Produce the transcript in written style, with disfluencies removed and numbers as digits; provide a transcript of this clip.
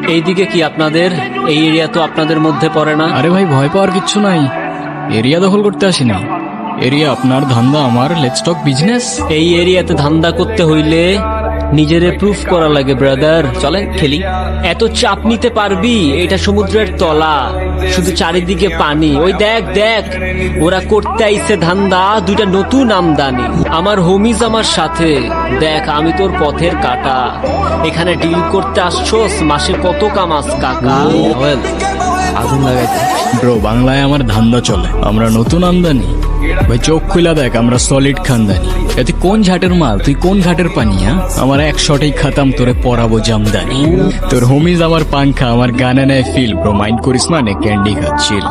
এইদিকে কি আপনাদের? এই এরিয়া তো আপনাদের মধ্যে পড়ে না। আরে ভাই, ভয় পাওয়ার কিচ্ছু নাই। এরিয়া দখল করতে আসিনি। এরিয়া আপনার, ধান্দা আমার। Let's talk business. এই এরিয়াতে ধান্দা করতে হইলে নিজেরে প্রুফ করা লাগে ব্রাদার। চলেন খেলি। এত চাপ নিতে পারবি? এটা সমুদ্রের তলা, শুধু চারিদিকে পানি। ওই দেখ দেখ, ওরা করতে আইছে ধান্দা, দুইটা নতুন আমদানি। আমার হোমিজ আমার সাথে। দেখ, আমি তোর পথের কাটা। এখানে ডিল করতে আসছোস, মাসে কত কামাস কাকা? আগুন লাগাইতে ব্রো, বাংলায় আমার ধান্দা চলে। আমরা নতুন আমদানি। ভাই চোখ খুলা দেখ, আমরা সলিড খানদানি। এতে কোন ঝাটের মাল, তুই কোন ঘাটের পানি? আমার এক শটেই খাতাম, তোরে পরাবো জামদানি। তোর হোমিজ আমার পাংখা, আমার গানে নেয় ফিল। ব্রো মাইন্ড করিস না, নে ক্যান্ডি খাচ্ছিল।